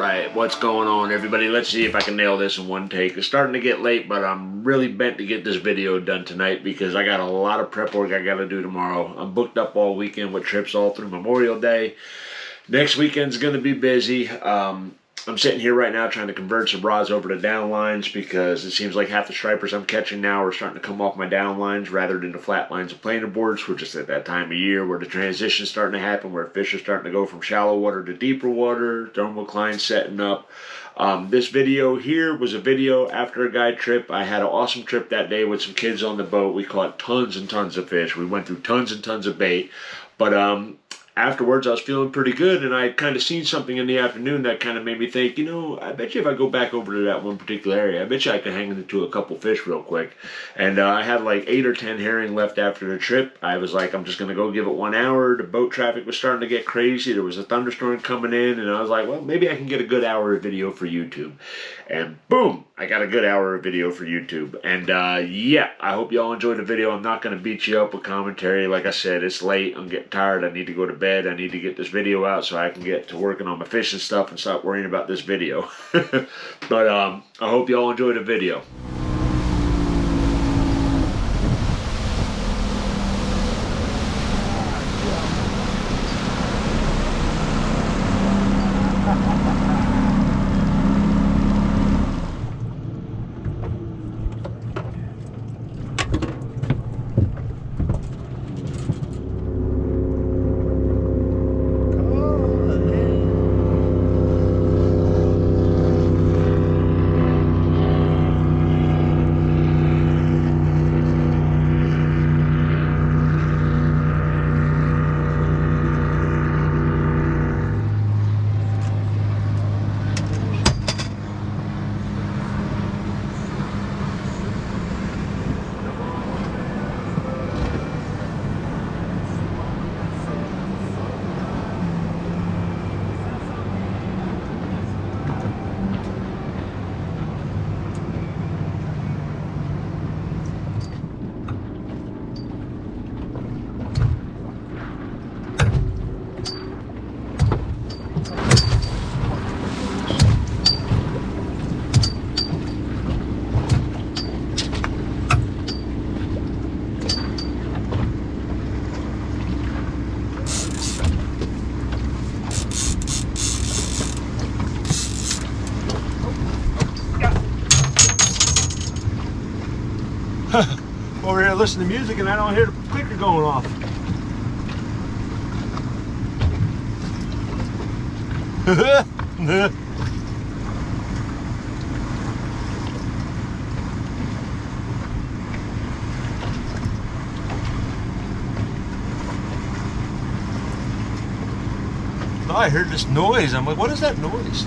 Alright, what's going on, everybody? Let's see if I can nail this in one take. It's starting to get late, but I'm really bent to get this video done tonight because I got a lot of prep work I gotta do tomorrow. I'm booked up all weekend with trips all through Memorial Day. Next weekend's gonna be busy. I'm sitting here right now trying to convert some rods over to downlines because it seems like half the stripers I'm catching now are starting to come off my downlines rather than the flat lines of planer boards. We're just at that time of year where the transition's starting to happen, where fish are starting to go from shallow water to deeper water, thermocline setting up. This video here was a video after a guide trip. I had an awesome trip that day with some kids on the boat. We caught tons and tons of fish. We went through tons and tons of bait. But afterwards, I was feeling pretty good, and I had kind of seen something in the afternoon that kind of made me think, you know, I bet you if I go back over to that one particular area, I bet you I can hang into a couple fish real quick. And I had like 8 or 10 herring left after the trip. I was like, I'm just going to go give it 1 hour. The boat traffic was starting to get crazy. There was a thunderstorm coming in, and I was like, well, maybe I can get a good hour of video for YouTube. And boom, I got a good hour of video for YouTube. And yeah, I hope y'all enjoyed the video. I'm not going to beat you up with commentary. Like I said, it's late. I'm getting tired. I need to go to bed. I need to get this video out so I can get to working on my fishing stuff and stop worrying about this video. But I hope y'all enjoy the video. Over here listening to music and I don't hear the clicker going off. I heard this noise. I'm like, what is that noise?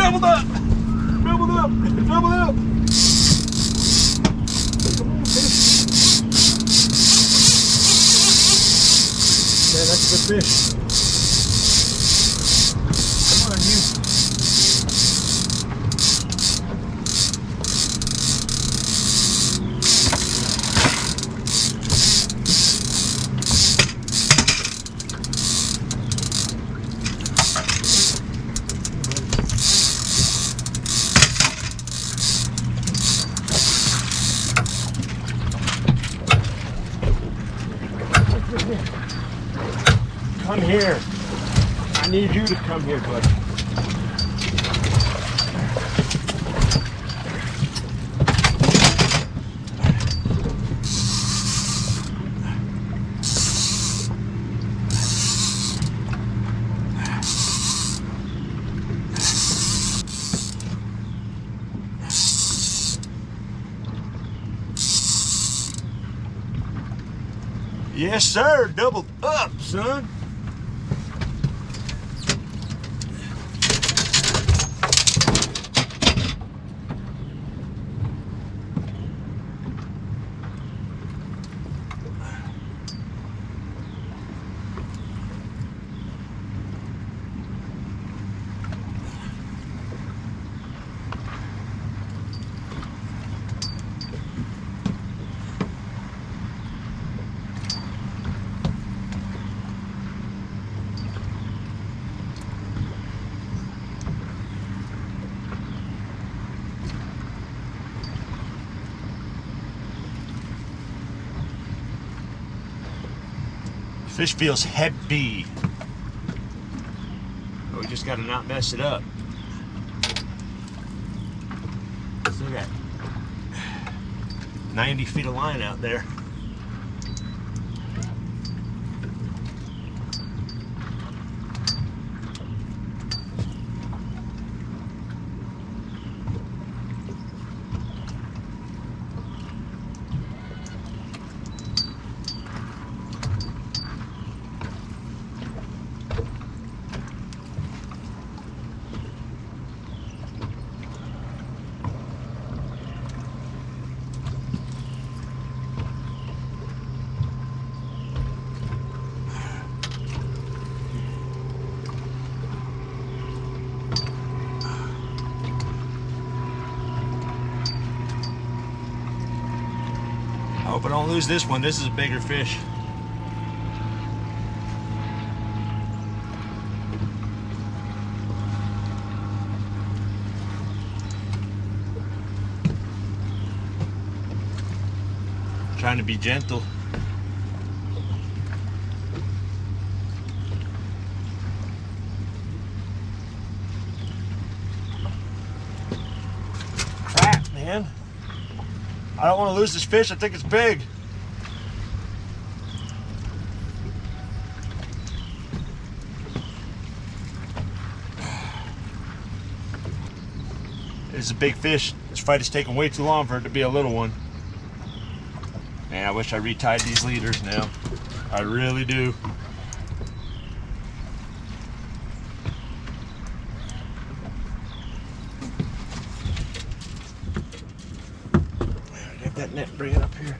doubled up! Doubled up! Doubled up! Come on, fish. Yeah, that's a good fish. Come on, you. Come here. I need you to come here, buddy. Yes, sir. Doubled up, son. Fish feels heavy. Oh, we just gotta not mess it up. Look at that. 90 feet of line out there. I hope I don't lose this one. This is a bigger fish. Trying to be gentle. Crap, man. I don't want to lose this fish. I think it's big. It's a big fish. This fight is taking way too long for it to be a little one. Man, I wish I retied these leaders now. I really do. Get that net, bring it up here.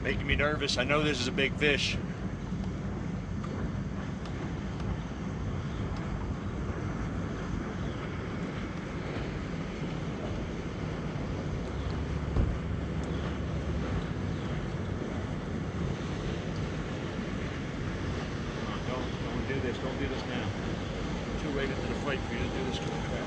Making me nervous. I know this is a big fish. Don't do this. Don't do this now. Too late into the fight for you to do this to a crab.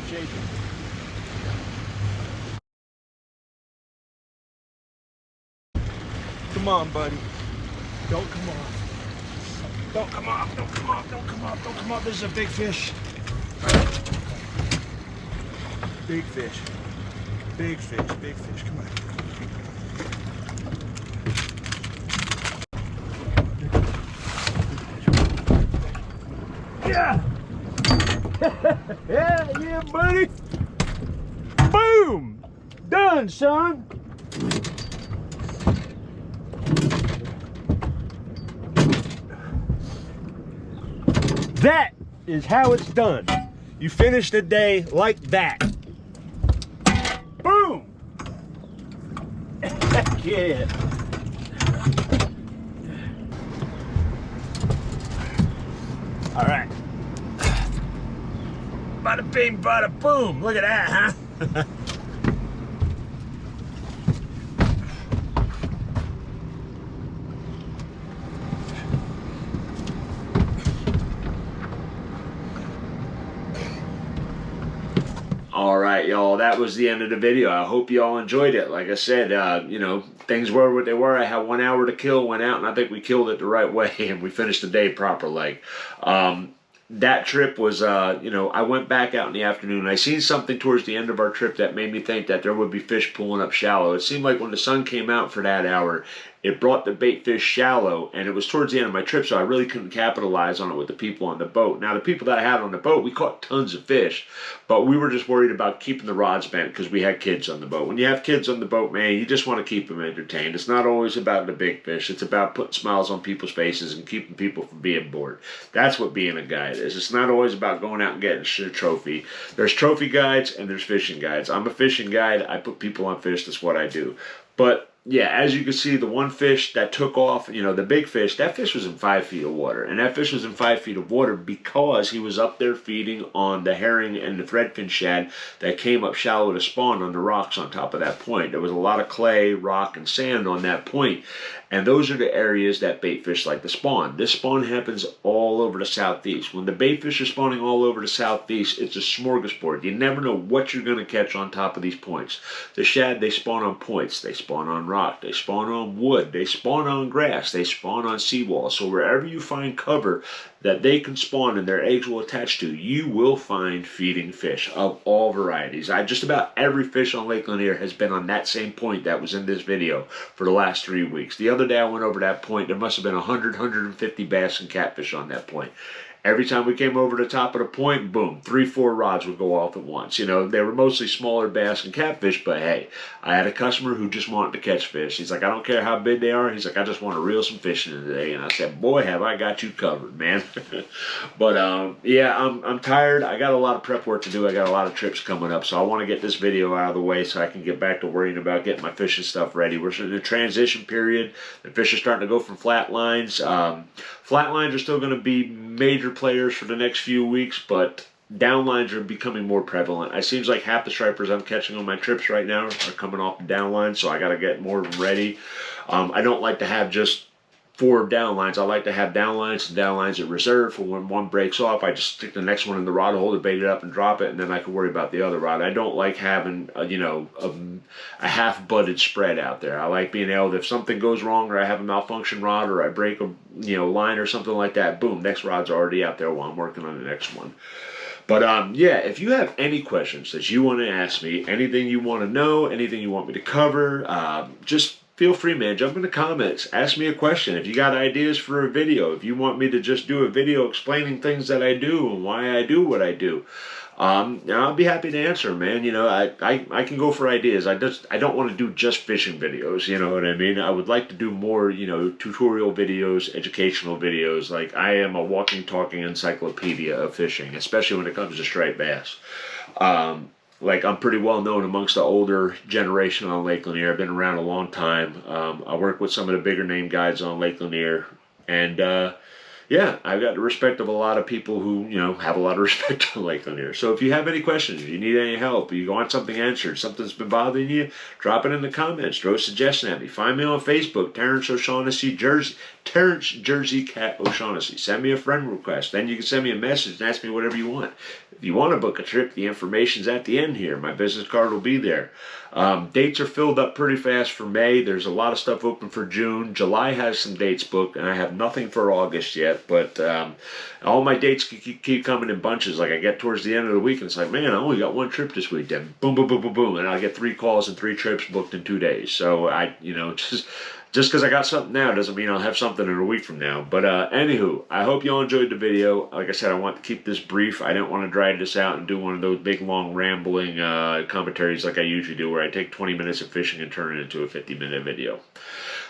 shaking. Come on, buddy. Don't come off. Don't come off. Don't come off. Don't come off. Don't come off. This is a big fish. Big fish. Big fish. Big fish. Come on. Yeah. Yeah, buddy. Boom. Done, son. That is how it's done. You finish the day like that. Boom! Heck yeah. All right. Bada bing, bada boom. Look at that, huh? All right, y'all, that was the end of the video. I hope y'all enjoyed it. Like I said, you know, things were what they were. I had 1 hour to kill, went out, and I think we killed it the right way, and we finished the day proper. Like, that trip was, you know, I went back out in the afternoon. I seen something towards the end of our trip that made me think that there would be fish pulling up shallow. It seemed like when the sun came out for that hour, it brought the bait fish shallow, and it was towards the end of my trip, so I really couldn't capitalize on it with the people on the boat. Now, the people that I had on the boat, we caught tons of fish, but we were just worried about keeping the rods bent because we had kids on the boat. When you have kids on the boat, man, you just want to keep them entertained. It's not always about the big fish. It's about putting smiles on people's faces and keeping people from being bored. That's what being a guide is. It's not always about going out and getting a trophy. There's trophy guides and there's fishing guides. I'm a fishing guide. I put people on fish. That's what I do. But yeah, as you can see, the one fish that took off, you know, the big fish, that fish was in 5 feet of water. And that fish was in 5 feet of water because he was up there feeding on the herring and the threadfin shad that came up shallow to spawn on the rocks on top of that point. There was a lot of clay, rock, and sand on that point. And those are the areas that bait fish like to spawn. This spawn happens all over the southeast. When the bait fish are spawning all over the southeast, it's a smorgasbord. You never know what you're going to catch on top of these points. The shad, they spawn on points. They spawn on rock. They spawn on wood. They spawn on grass. They spawn on seawall. So wherever you find cover that they can spawn and their eggs will attach to, you will find feeding fish of all varieties. Just about every fish on Lake Lanier has been on that same point that was in this video for the last 3 weeks. The other day I went over that point, there must have been 100, 150 bass and catfish on that point. Every time we came over the top of the point, boom, 3, 4 rods would go off at once. You know, they were mostly smaller bass and catfish, but hey, I had a customer who just wanted to catch fish. He's like, I don't care how big they are. He's like, I just want to reel some fish in today. And I said, boy, have I got you covered, man. But yeah, I'm tired. I got a lot of prep work to do. I got a lot of trips coming up, so I want to get this video out of the way so I can get back to worrying about getting my fishing stuff ready. We're in a transition period. The fish are starting to go from flat lines. Flat lines are still going to be major players for the next few weeks, but downlines are becoming more prevalent. It seems like half the stripers I'm catching on my trips right now are coming off the downline, so I got to get more of them ready. I don't like to have just 4 downlines. I like to have downlines and downlines in reserve for when one breaks off. I just stick the next one in the rod holder, bait it up, and drop it, and then I can worry about the other rod. I don't like having you know, a half-butted spread out there. I like being able to, if something goes wrong or I have a malfunction rod or I break a line or something like that, boom, next rod's already out there while I'm working on the next one. But yeah, if you have any questions that you want to ask me, anything you want to know, anything you want me to cover, just feel free, man. Jump in the comments. Ask me a question. If you got ideas for a video, if you want me to just do a video explaining things that I do and why I do what I do, I'll be happy to answer, man. You know, I can go for ideas. I don't want to do just fishing videos, you know what I mean? I would like to do more, you know, tutorial videos, educational videos. Like, I am a walking, talking encyclopedia of fishing, especially when it comes to striped bass. Like, I'm pretty well known amongst the older generation on Lake Lanier. I've been around a long time. I work with some of the bigger name guides on Lake Lanier. And yeah, I've got the respect of a lot of people who, have a lot of respect for Lake Lanier. So if you have any questions, if you need any help, you want something answered, something's been bothering you, drop it in the comments, throw a suggestion at me. Find me on Facebook, Terrence O'Shaughnessy, Terrence Jersey Cat O'Shaughnessy. Send me a friend request. Then you can send me a message and ask me whatever you want. If you want to book a trip, the information's at the end here. My business card will be there. Dates are filled up pretty fast for May. There's a lot of stuff open for June. July has some dates booked, and I have nothing for August yet. But all my dates keep coming in bunches. Like I get towards the end of the week, and it's like, man, I only got one trip this week. Then boom, boom, boom, boom, boom, and I get 3 calls and 3 trips booked in 2 days. So just because I got something now doesn't mean I'll have something in a week from now. But anywho, I hope you all enjoyed the video. Like I said, I want to keep this brief. I didn't want to drag this out and do one of those big, long, rambling commentaries like I usually do, where I take 20 minutes of fishing and turn it into a 50-minute video.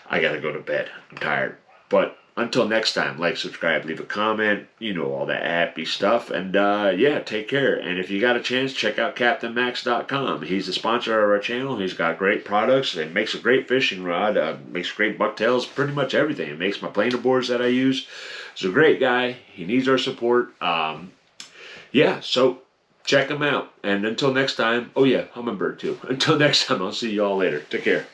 I got to go to bed. I'm tired. But until next time, like, subscribe, leave a comment, all that happy stuff. And yeah, take care. And if you got a chance, check out CaptainMax.com. He's the sponsor of our channel. He's got great products. It makes a great fishing rod, makes great bucktails, pretty much everything. It makes my planer boards that I use. He's a great guy. He needs our support. Yeah, so check him out. And until next time, oh yeah, hummingbird too. Until next time, I'll see you all later. Take care.